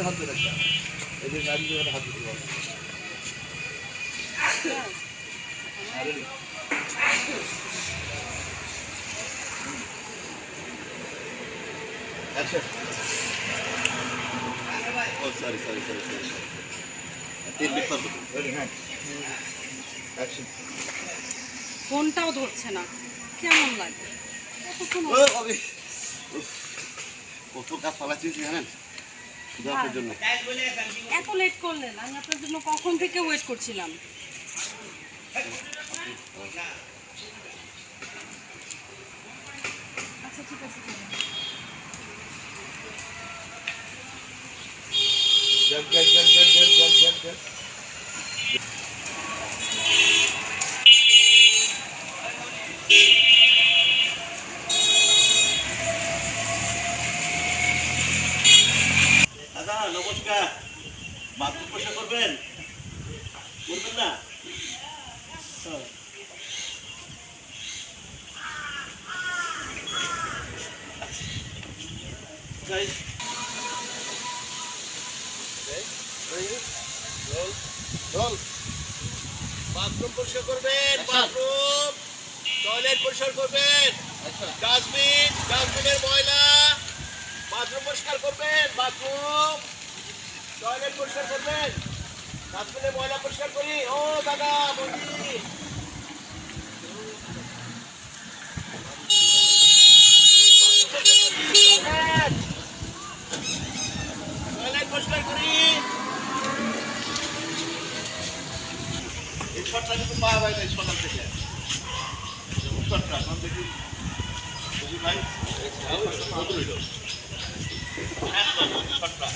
হাত ধরে একটা এই যে গাড়ি হাত ধরে Action. Oh, sorry. Take it further. Ready, hand. Action. ফোনটাও ধরছে না, কেমন লাগে? কত কাজ পালাচ্ছি জানেন শুধু আপনার জন্য। এত লেট করলেন, আমি আপনার জন্য কখন থেকে ওয়েট করছিলাম। আচ্ছা ঠিক আছে। Get. দাদা নমস্কার, বাথরুম পরিষ্কার করবেন না? বাথরুম পরিষ্কার করবেন, বাথরুম টয়লেট পরিষ্কার করবেন, ডাস্টবিনের ময়লা, বাথরুম পরিষ্কার করবেন, বাথরুম টয়লেট পরিষ্কার করবেন, ডাস্টবিনের ময়লা পরিষ্কার করি। ও দাদা বলি টয়লেট পরিষ্কার করি। এই শটটা কিন্তু পাওয়া যায় না সকাল থেকে। শটটা এখন দেখি ভাই শটটা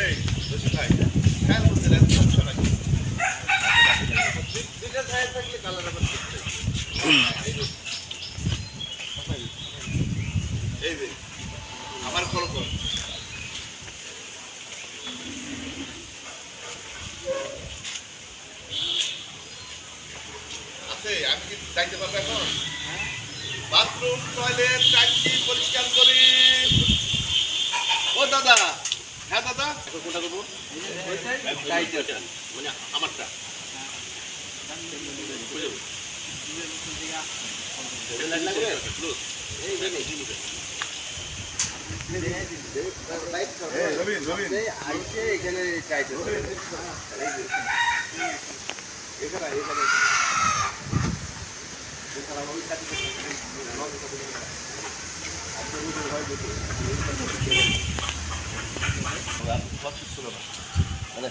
এই বেশি খাই খায়ের মধ্যে সমস্যা নাকি দুইটা খায়ের থাকলে কালার আবার এই যে আমার ফলো কর আছে। আমি কি যাইতে পারবো এখন? বাথরুম টয়লেট ট্যাঙ্কি পরিষ্কার করি। ও দাদা, হ্যাঁ দাদা কোনটা করবো? মানে আমারটা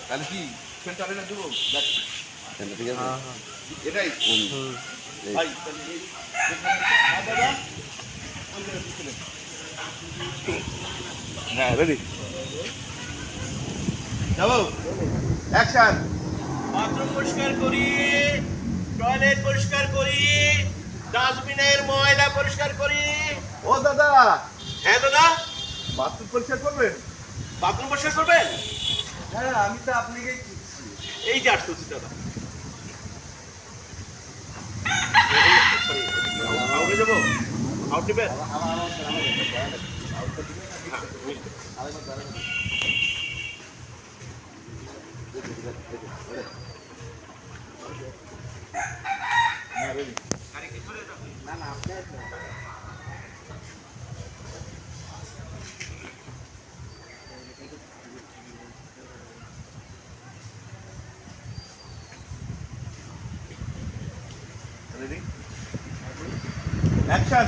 তাহলে কি ফ্যানটা আরে না দেবো? ঠিক আছে এটাই ভাই হ্যাঁ রেডি যাবো অ্যাকশন। বাথরুম পরিষ্কার করি, টয়লেট পরিষ্কার করি, ডাস্টবিনের ময়লা পরিষ্কার করি। ও দাদা, হ্যাঁ দাদা বাথরুম পরিষ্কার করবেন? বাথরুম পরিষ্কার করবেন? হ্যাঁ আমি তো আপনাকে এই যে আসতেছি দাদা। আউটে যাবো, আউট নেবেন? না না আপনার অ্যাকশন।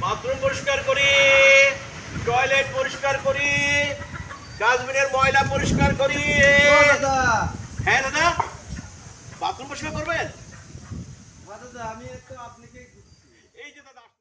বাথরুম পরিষ্কার করি, টয়লেট পরিষ্কার করি, ডাস্টবিনের ময়লা পরিষ্কার করি। হ্যাঁ দাদা বাথরুম পরিষ্কার করবেন? দাদা আমি তো আপনাকে এই যে দাদা